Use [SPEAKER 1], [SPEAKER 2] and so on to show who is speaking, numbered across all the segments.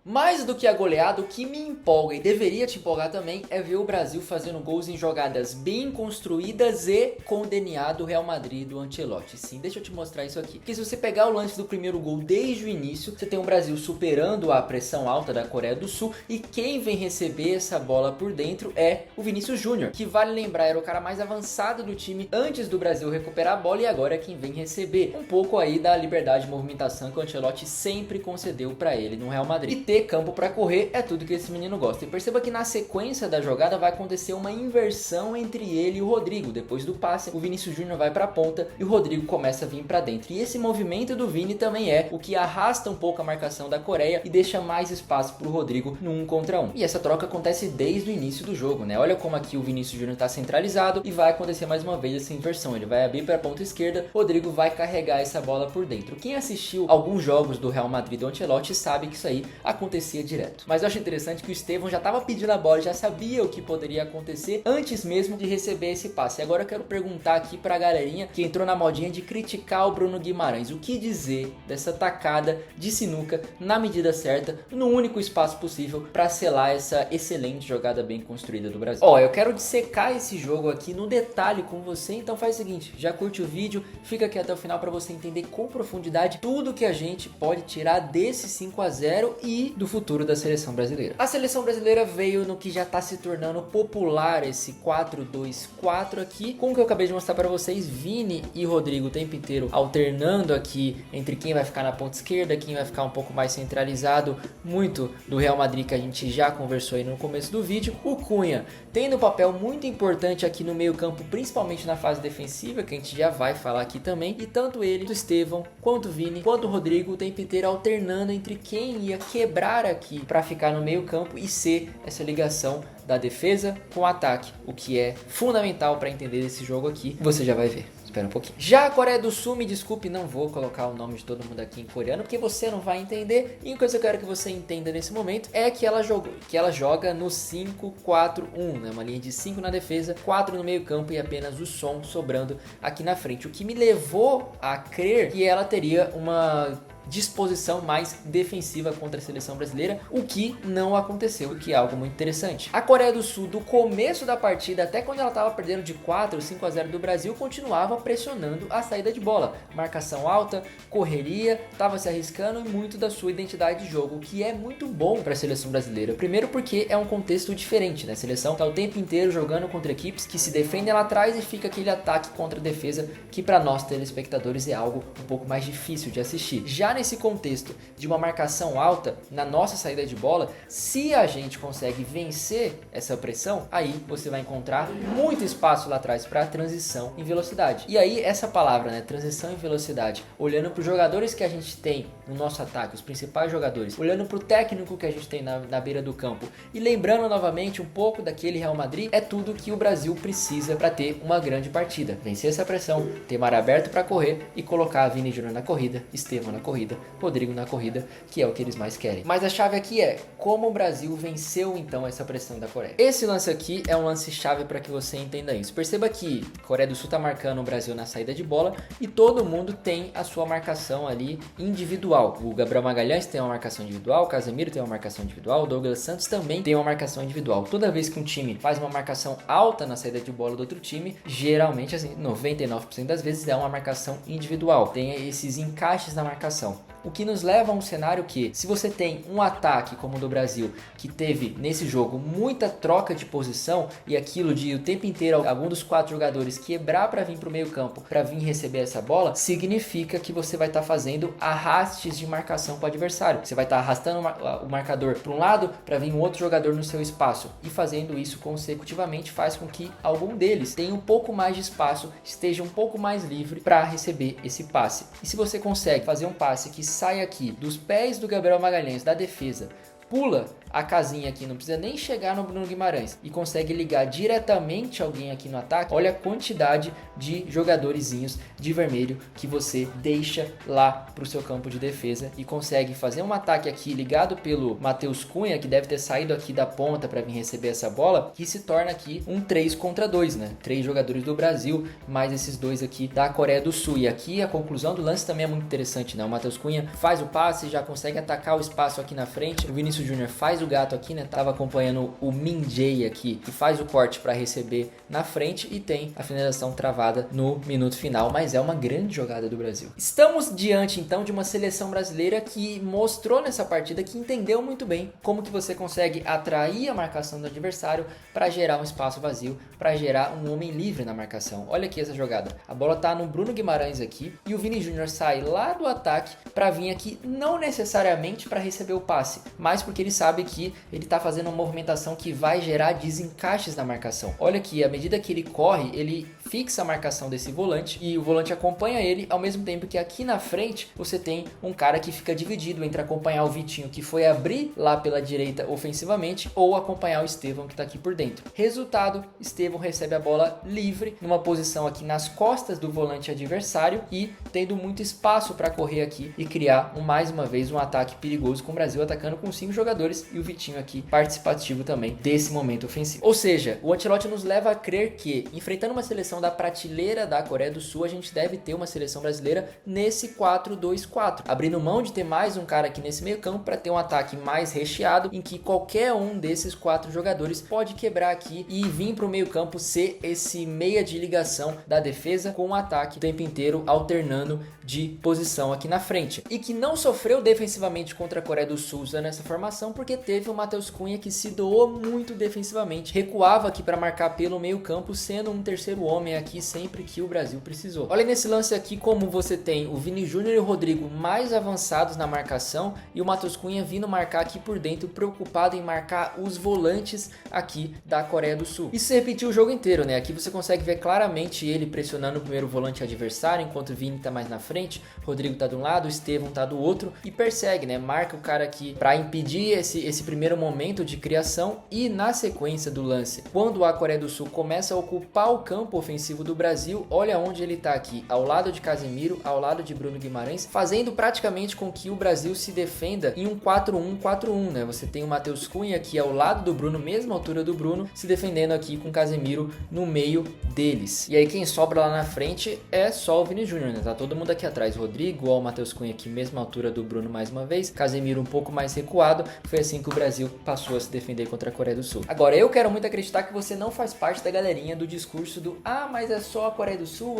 [SPEAKER 1] Mais do que a goleada, o que me empolga e deveria te empolgar também é ver o Brasil fazendo gols em jogadas bem construídas e com o DNA do Real Madrid do Ancelotti. Sim, deixa eu te mostrar isso aqui. Porque se você pegar o lance do primeiro gol desde o início, você tem o Brasil superando a pressão alta da Coreia do Sul e quem vem receber essa bola por dentro é o Vinícius Júnior, que vale lembrar era o cara mais avançado do time antes do Brasil recuperar a bola e agora é quem vem receber. Um pouco aí da liberdade de movimentação que o Ancelotti sempre concedeu para ele no Real Madrid. Ter campo para correr é tudo que esse menino gosta. E perceba que na sequência da jogada vai acontecer uma inversão entre ele e o Rodrigo. Depois do passe, o Vinícius Júnior vai para a ponta e o Rodrigo começa a vir para dentro. E esse movimento do Vini também é o que arrasta um pouco a marcação da Coreia e deixa mais espaço para o Rodrigo no 1 contra 1. E essa troca acontece desde o início do jogo, né? Olha como aqui o Vinícius Júnior está centralizado e vai acontecer mais uma vez essa inversão. Ele vai abrir para a ponta esquerda, Rodrigo vai carregar essa bola por dentro. Quem assistiu alguns jogos do Real Madrid do Ancelotti sabe que isso aí acontecia direto. Mas eu acho interessante que o Estevão já estava pedindo a bola, já sabia o que poderia acontecer antes mesmo de receber esse passe. E agora eu quero perguntar aqui pra galerinha que entrou na modinha de criticar o Bruno Guimarães. O que dizer dessa tacada de sinuca na medida certa, no único espaço possível para selar essa excelente jogada bem construída do Brasil? Ó, eu quero dissecar esse jogo aqui no detalhe com você, então faz o seguinte, já curte o vídeo, fica aqui até o final para você entender com profundidade tudo que a gente pode tirar desse 5-0 e do futuro da seleção brasileira. A seleção brasileira veio no que já está se tornando popular, esse 4-2-4 aqui, com o que eu acabei de mostrar para vocês, Vini e Rodrigo o tempo inteiro alternando aqui entre quem vai ficar na ponta esquerda, quem vai ficar um pouco mais centralizado, muito do Real Madrid que a gente já conversou aí no começo do vídeo. O Cunha tendo um papel muito importante aqui no meio campo, principalmente na fase defensiva, que a gente já vai falar aqui também, e tanto ele, o Estevão, quanto o Vini, quanto o Rodrigo o tempo inteiro alternando entre quem ia quebrar aqui para ficar no meio campo e ser essa ligação da defesa com o ataque, o que é fundamental para entender esse jogo aqui. Você já vai ver. Espera um pouquinho. Já a Coreia do Sul, me desculpe, não vou colocar o nome de todo mundo aqui em coreano, porque você não vai entender. E uma coisa que eu quero que você entenda nesse momento é que ela joga no 5-4-1, né? Uma linha de 5 na defesa, 4 no meio campo e apenas o som sobrando aqui na frente. O que me levou a crer que ela teria uma disposição mais defensiva contra a seleção brasileira, o que não aconteceu, o que é algo muito interessante. A Coreia do Sul, do começo da partida até quando ela estava perdendo de 4 ou 5-0 do Brasil, continuava pressionando a saída de bola, marcação alta, correria, estava se arriscando muito da sua identidade de jogo, o que é muito bom para a seleção brasileira. Primeiro porque é um contexto diferente, né? A seleção está o tempo inteiro jogando contra equipes que se defendem lá atrás e fica aquele ataque contra a defesa que para nós telespectadores é algo um pouco mais difícil de assistir. Já nesse contexto de uma marcação alta na nossa saída de bola, se a gente consegue vencer essa pressão, aí você vai encontrar muito espaço lá atrás para transição em velocidade. E aí essa palavra, né, transição em velocidade, olhando para os jogadores que a gente tem no nosso ataque, os principais jogadores, olhando para o técnico que a gente tem na beira do campo e lembrando novamente um pouco daquele Real Madrid, é tudo que o Brasil precisa para ter uma grande partida. Vencer essa pressão, ter mar aberto para correr e colocar Vini Júnior na corrida, Estevão na corrida, Rodrigo na corrida, que é o que eles mais querem. Mas a chave aqui é como o Brasil venceu então essa pressão da Coreia. Esse lance aqui é um lance chave para que você entenda isso. Perceba que a Coreia do Sul está marcando o Brasil na saída de bola e todo mundo tem a sua marcação ali individual. O Gabriel Magalhães tem uma marcação individual, o Casemiro tem uma marcação individual, o Douglas Santos também tem uma marcação individual. Toda vez que um time faz uma marcação alta na saída de bola do outro time, geralmente assim, 99% das vezes é uma marcação individual. Tem esses encaixes na marcação. O que nos leva a um cenário que, se você tem um ataque como o do Brasil, que teve nesse jogo muita troca de posição e aquilo de o tempo inteiro algum dos 4 jogadores quebrar para vir para o meio campo, para vir receber essa bola, significa que você vai estar fazendo arrastes de marcação para o adversário. Você vai estar arrastando o marcador para um lado para vir um outro jogador no seu espaço e fazendo isso consecutivamente faz com que algum deles tenha um pouco mais de espaço, esteja um pouco mais livre para receber esse passe. E se você consegue fazer um passe que sai aqui dos pés do Gabriel Magalhães, da defesa, pula a casinha aqui, não precisa nem chegar no Bruno Guimarães e consegue ligar diretamente alguém aqui no ataque, olha a quantidade de jogadorzinhos de vermelho que você deixa lá pro seu campo de defesa e consegue fazer um ataque aqui ligado pelo Matheus Cunha, que deve ter saído aqui da ponta para vir receber essa bola, que se torna aqui um 3 contra 2, né? 3 jogadores do Brasil, mais esses 2 aqui da Coreia do Sul. E aqui a conclusão do lance também é muito interessante, né? O Matheus Cunha faz o passe, já consegue atacar o espaço aqui na frente. O Vinícius Júnior faz o gato aqui, né? Tava acompanhando o Min Jae aqui, que faz o corte para receber na frente e tem a finalização travada no minuto final, mas é uma grande jogada do Brasil. Estamos diante então de uma seleção brasileira que mostrou nessa partida que entendeu muito bem como que você consegue atrair a marcação do adversário para gerar um espaço vazio, para gerar um homem livre na marcação. Olha aqui essa jogada. A bola tá no Bruno Guimarães aqui e o Vini Júnior sai lá do ataque para vir aqui, não necessariamente para receber o passe, mas porque ele sabe que ele tá fazendo uma movimentação que vai gerar desencaixes na marcação. Olha aqui, à medida que ele corre, ele fixa a marcação desse volante e o volante acompanha ele, ao mesmo tempo que aqui na frente você tem um cara que fica dividido entre acompanhar o Vitinho, que foi abrir lá pela direita ofensivamente, ou acompanhar o Estevão, que tá aqui por dentro. Resultado, Estevão recebe a bola livre, numa posição aqui nas costas do volante adversário e tendo muito espaço para correr aqui e criar mais uma vez um ataque perigoso, com o Brasil atacando com 5 jogadores e o Vitinho aqui participativo também desse momento ofensivo. Ou seja, o Ancelotti nos leva a crer que, enfrentando uma seleção da prateleira da Coreia do Sul, a gente deve ter uma seleção brasileira nesse 4-2-4, abrindo mão de ter mais um cara aqui nesse meio campo para ter um ataque mais recheado, em que qualquer um desses 4 jogadores pode quebrar aqui e vir para o meio campo ser esse meia de ligação da defesa com o ataque o tempo inteiro, alternando de posição aqui na frente. E que não sofreu defensivamente contra a Coreia do Sul usando essa formação, porque teve o Matheus Cunha que se doou muito defensivamente, recuava aqui para marcar pelo meio campo, sendo um terceiro homem aqui sempre que o Brasil precisou. Olha nesse lance aqui como você tem o Vini Júnior e o Rodrigo mais avançados na marcação e o Matheus Cunha vindo marcar aqui por dentro, preocupado em marcar os volantes aqui da Coreia do Sul. Isso se repetiu o jogo inteiro, né? Aqui você consegue ver claramente ele pressionando o primeiro volante adversário, enquanto o Vini tá mais na frente, o Rodrigo tá de um lado, o Estevão tá do outro e persegue, né? Marca o cara aqui para impedir esse primeiro momento de criação e na sequência do lance, quando a Coreia do Sul começa a ocupar o campo ofensivo do Brasil, olha onde ele tá aqui, ao lado de Casemiro, ao lado de Bruno Guimarães, fazendo praticamente com que o Brasil se defenda em um 4-1-4-1, né? Você tem o Matheus Cunha aqui ao lado do Bruno, mesma altura do Bruno, se defendendo aqui com Casemiro no meio deles. E aí quem sobra lá na frente é só o Vini Júnior, né? Tá todo mundo aqui atrás, Rodrigo, ó, o Matheus Cunha aqui, mesma altura do Bruno mais uma vez, Casemiro um pouco mais recuado. Foi assim que o Brasil passou a se defender contra a Coreia do Sul. Agora, eu quero muito acreditar que você não faz parte da galerinha do discurso do mas é só a Coreia do Sul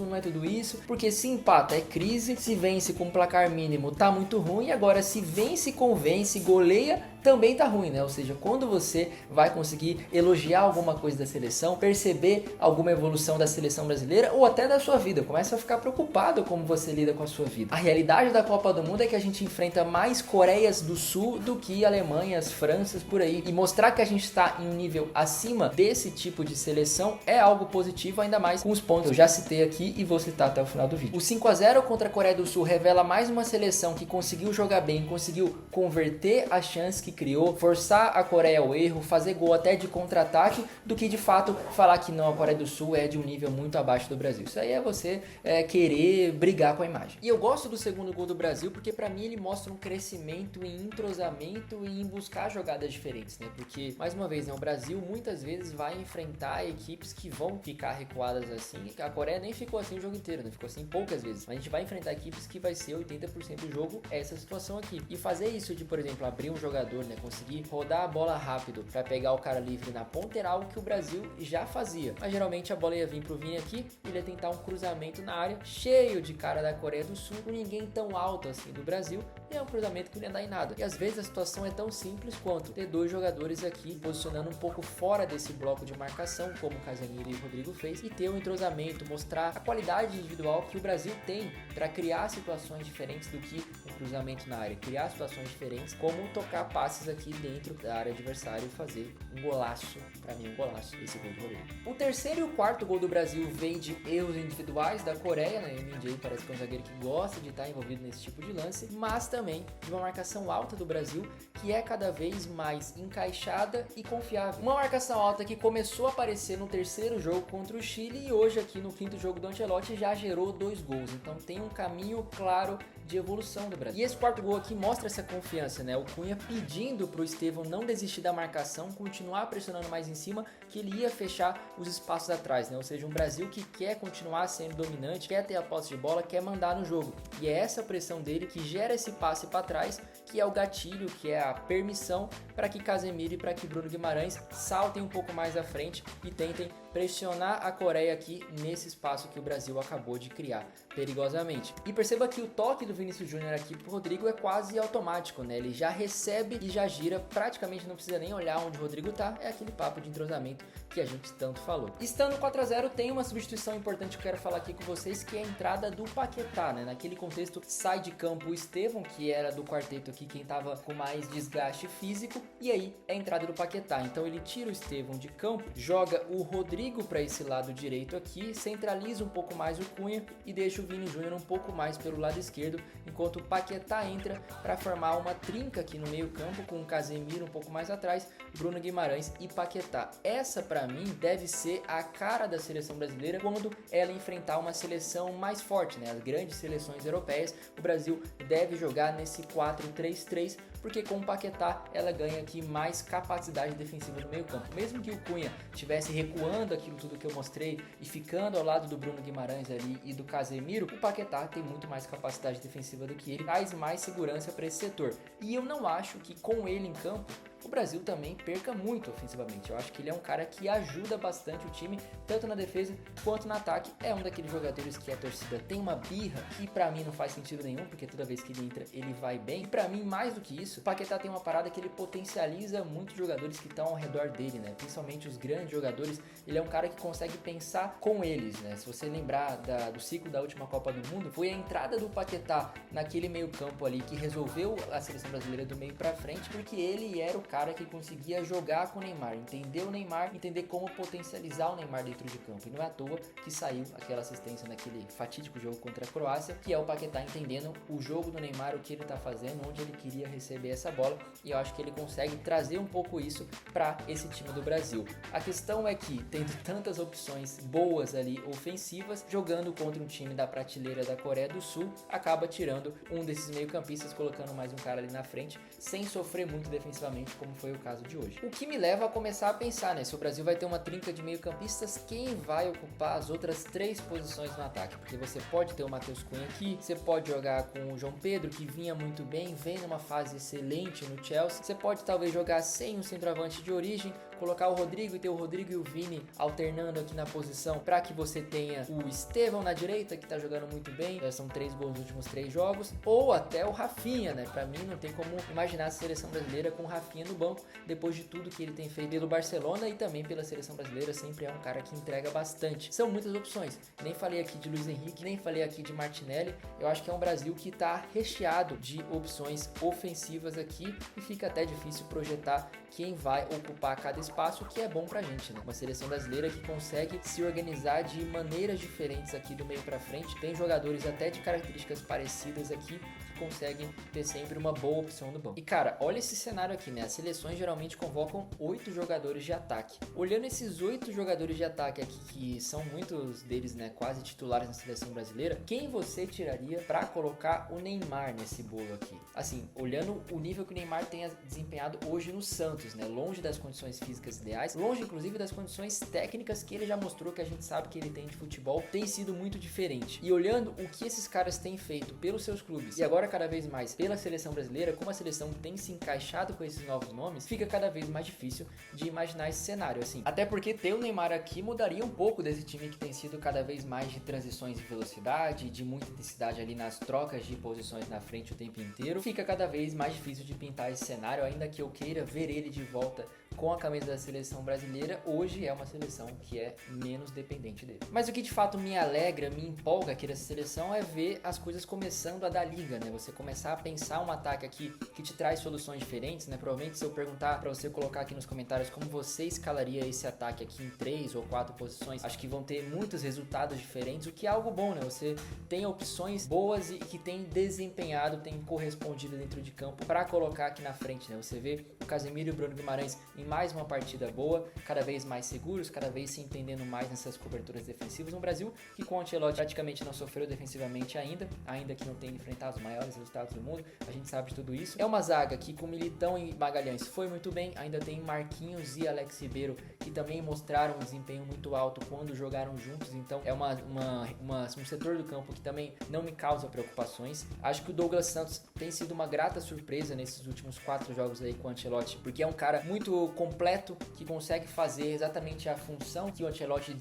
[SPEAKER 1] não é tudo isso, porque se empata é crise, se vence com um placar mínimo tá muito ruim, agora se vence, convence, goleia, também tá ruim, né? Ou seja, quando você vai conseguir elogiar alguma coisa da seleção, perceber alguma evolução da seleção brasileira ou até da sua vida, começa a ficar preocupado como você lida com a sua vida. A realidade da Copa do Mundo é que a gente enfrenta mais Coreias do Sul do que Alemanhas, Franças, por aí. E mostrar que a gente está em um nível acima desse tipo de seleção é algo positivo, ainda mais com os pontos que eu já citei aqui e vou citar até o final do vídeo. O 5-0 contra a Coreia do Sul revela mais uma seleção que conseguiu jogar bem, conseguiu converter as chances que criou, forçar a Coreia ao erro, fazer gol até de contra-ataque, do que de fato falar que não, a Coreia do Sul é de um nível muito abaixo do Brasil. Isso aí é você querer brigar com a imagem. E eu gosto do segundo gol do Brasil porque pra mim ele mostra um crescimento em entrosamento e em buscar jogadas diferentes, né? Porque, mais uma vez, né, o Brasil muitas vezes vai enfrentar equipes que vão ficar recuadas assim. A Coreia nem ficou assim o jogo inteiro, né? Ficou assim poucas vezes. Mas a gente vai enfrentar equipes que vai ser 80% do jogo essa situação aqui. E fazer isso de, por exemplo, abrir um jogador, né? Conseguir rodar a bola rápido para pegar o cara livre na ponta era algo que o Brasil já fazia. Mas geralmente a bola ia vir pro Vini aqui, ele ia tentar um cruzamento na área, cheio de cara da Coreia do Sul, com ninguém tão alto assim do Brasil, e é um cruzamento que não ia dar em nada. E às vezes a situação é tão simples quanto ter 2 jogadores aqui posicionando um pouco fora desse bloco de marcação, como o Casemiro e o Rodrigo fez, e ter um entrosamento, mostrar a qualidade individual que o Brasil tem para criar situações diferentes do que um cruzamento na área, criar situações diferentes, como tocar passes aqui dentro da área adversária e fazer um golaço, para mim um golaço, esse gol do Rodrigo. O terceiro e o quarto gol do Brasil vem de erros individuais da Coreia, né? O Min Jae parece que é um zagueiro que gosta de estar envolvido nesse tipo de lance, mas também também de uma marcação alta do Brasil, que é cada vez mais encaixada e confiável. Uma marcação alta que começou a aparecer no terceiro jogo contra o Chile e hoje aqui no quinto jogo do Ancelotti já gerou 2 gols. Então tem um caminho claro de evolução do Brasil. E esse quarto gol aqui mostra essa confiança, né? O Cunha pedindo pro Estevão não desistir da marcação, continuar pressionando mais em cima, que ele ia fechar os espaços atrás, né? Ou seja, um Brasil que quer continuar sendo dominante, quer ter a posse de bola, quer mandar no jogo. E é essa pressão dele que gera esse passe para trás, que é o gatilho, que é a permissão para que Casemiro e para que Bruno Guimarães saltem um pouco mais à frente e tentem pressionar a Coreia aqui nesse espaço que o Brasil acabou de criar perigosamente. E perceba que o toque do Vinícius Júnior aqui pro Rodrigo é quase automático, né? Ele já recebe e já gira, praticamente não precisa nem olhar onde o Rodrigo tá, é aquele papo de entrosamento que a gente tanto falou. Estando 4-0, tem uma substituição importante que eu quero falar aqui com vocês, que é a entrada do Paquetá, né? Naquele contexto, sai de campo o Estevão, que era do quarteto aqui quem tava com mais desgaste físico, e aí é a entrada do Paquetá. Então ele tira o Estevão de campo, joga o Rodrigo para esse lado direito aqui, centraliza um pouco mais o Cunha e deixa o Vini Júnior um pouco mais pelo lado esquerdo, enquanto o Paquetá entra para formar uma trinca aqui no meio campo com o Casemiro um pouco mais atrás, Bruno Guimarães e Paquetá. Essa para mim deve ser a cara da seleção brasileira quando ela enfrentar uma seleção mais forte, né? As grandes seleções europeias, o Brasil deve jogar nesse 4-3-3, porque com o Paquetá ela ganha aqui mais capacidade defensiva no meio campo. Mesmo que o Cunha estivesse recuando aquilo tudo que eu mostrei e ficando ao lado do Bruno Guimarães ali e do Casemiro, o Paquetá tem muito mais capacidade defensiva do que ele, traz mais segurança para esse setor. E eu não acho que com ele em campo o Brasil também perca muito ofensivamente. Eu acho que ele é um cara que ajuda bastante o time, tanto na defesa quanto no ataque. É um daqueles jogadores que a torcida tem uma birra, que pra mim não faz sentido nenhum, porque toda vez que ele entra, ele vai bem. E pra mim, mais do que isso, o Paquetá tem uma parada que ele potencializa muitos jogadores que estão ao redor dele, né? Principalmente os grandes jogadores. Ele é um cara que consegue pensar com eles, né? Se você lembrar do ciclo da última Copa do Mundo, foi a entrada do Paquetá naquele meio campo ali que resolveu a seleção brasileira do meio pra frente, porque ele era o cara que conseguia jogar com o Neymar, entender o Neymar, entender como potencializar o Neymar dentro de campo. E não é à toa que saiu aquela assistência naquele fatídico jogo contra a Croácia, que é o Paquetá entendendo o jogo do Neymar, o que ele tá fazendo, onde ele queria receber essa bola, e eu acho que ele consegue trazer um pouco isso para esse time do Brasil. A questão é que, tendo tantas opções boas ali ofensivas, jogando contra um time da prateleira da Coreia do Sul, acaba tirando um desses meio-campistas, colocando mais um cara ali na frente, sem sofrer muito defensivamente, como foi o caso de hoje. O que me leva a começar a pensar, né? Se o Brasil vai ter uma trinca de meio-campistas, quem vai ocupar as outras 3 posições no ataque? Porque você pode ter o Matheus Cunha aqui, você pode jogar com o João Pedro, que vinha muito bem, vem numa fase excelente no Chelsea. Você pode talvez jogar sem um centroavante de origem, colocar o Rodrigo e ter o Rodrigo e o Vini alternando aqui na posição para que você tenha o Estevão na direita, que tá jogando muito bem, já são 3 gols nos últimos 3 jogos, ou até o Rafinha, né? Pra mim não tem como imaginar a seleção brasileira com o Rafinha no banco, depois de tudo que ele tem feito pelo Barcelona e também pela seleção brasileira, sempre é um cara que entrega bastante. São muitas opções, nem falei aqui de Luiz Henrique, nem falei aqui de Martinelli. Eu acho que é um Brasil que tá recheado de opções ofensivas aqui e fica até difícil projetar quem vai ocupar cada espaço, que é bom pra gente, né? Uma seleção brasileira que consegue se organizar de maneiras diferentes aqui do meio pra frente, tem jogadores até de características parecidas aqui que conseguem ter sempre uma boa opção no banco. E cara, olha esse cenário aqui, né? As seleções geralmente convocam 8 jogadores de ataque. Olhando esses 8 jogadores de ataque aqui, que são muitos deles, né, quase titulares na seleção brasileira, quem você tiraria pra colocar o Neymar nesse bolo aqui? Assim, olhando o nível que o Neymar tenha desempenhado hoje no Santos, né? Longe das condições físicas ideais, longe inclusive das condições técnicas que ele já mostrou, que a gente sabe que ele tem de futebol, tem sido muito diferente. E olhando o que esses caras têm feito pelos seus clubes e agora cada vez mais pela seleção brasileira, como a seleção tem se encaixado com esses novos nomes, fica cada vez mais difícil de imaginar esse cenário assim. Até porque ter o Neymar aqui mudaria um pouco desse time que tem sido cada vez mais de transições de velocidade, de muita intensidade ali nas trocas de posições na frente o tempo inteiro. Fica cada vez mais difícil de pintar esse cenário, ainda que eu queira ver ele de volta com a camisa da seleção brasileira, hoje é uma seleção que é menos dependente dele. Mas o que de fato me alegra, me empolga aqui dessa seleção é ver as coisas começando a dar liga, né? Você começar a pensar um ataque aqui que te traz soluções diferentes, né? Provavelmente se eu perguntar para você colocar aqui nos comentários como você escalaria esse ataque aqui em 3 ou 4 posições, acho que vão ter muitos resultados diferentes, o que é algo bom, né? Você tem opções boas e que tem desempenhado, tem correspondido dentro de campo para colocar aqui na frente, né? Você vê o Casemiro e o Bruno Guimarães em mais uma partida boa, cada vez mais seguros, cada vez se entendendo mais nessas coberturas defensivas. Um Brasil que com o Ancelotti praticamente não sofreu defensivamente ainda que não tenha enfrentado os maiores resultados do mundo, a gente sabe de tudo isso. É uma zaga que com Militão e Magalhães foi muito bem, ainda tem Marquinhos e Alex Ribeiro que também mostraram um desempenho muito alto quando jogaram juntos, então é um setor do campo que também não me causa preocupações. Acho que o Douglas Santos tem sido uma grata surpresa nesses últimos 4 jogos aí com o Ancelotti, porque é um cara muito completo, que consegue fazer exatamente a função que o Ancelotti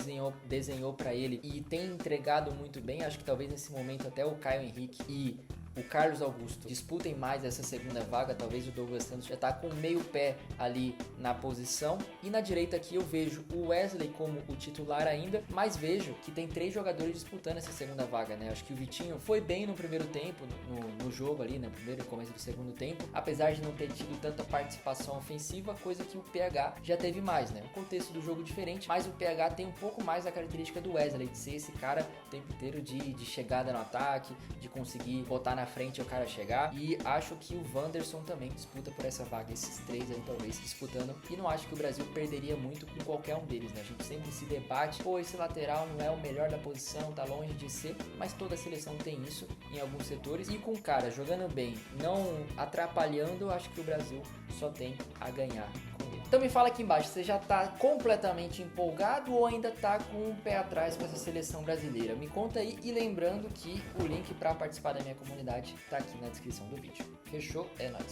[SPEAKER 1] desenhou para ele e tem entregado muito bem. Acho que talvez nesse momento até o Caio Henrique e o Carlos Augusto disputem mais essa segunda vaga, talvez o Douglas Santos já está com meio pé ali na posição. E na direita aqui eu vejo o Wesley como o titular ainda, mas vejo que tem 3 jogadores disputando essa segunda vaga, né? Acho que o Vitinho foi bem no primeiro tempo, no jogo ali, né? Primeiro e começo do segundo tempo, apesar de não ter tido tanta participação ofensiva, coisa que o PH já teve mais, né? O contexto do jogo diferente, mas o PH tem um pouco mais a característica do Wesley, de ser esse cara o tempo inteiro de chegada no ataque, de conseguir botar na frente o cara chegar, e acho que o Wanderson também disputa por essa vaga, esses 3 aí talvez disputando, e não acho que o Brasil perderia muito com qualquer um deles, né? A gente sempre se debate, pô, esse lateral não é o melhor da posição, tá longe de ser, mas toda a seleção tem isso em alguns setores, e com o cara jogando bem, não atrapalhando, acho que o Brasil só tem a ganhar com ele. Então me fala aqui embaixo, você já tá completamente empolgado ou ainda tá com um pé atrás com essa seleção brasileira? Me conta aí, e lembrando que o link para participar da minha comunidade tá aqui na descrição do vídeo. Fechou? É nóis!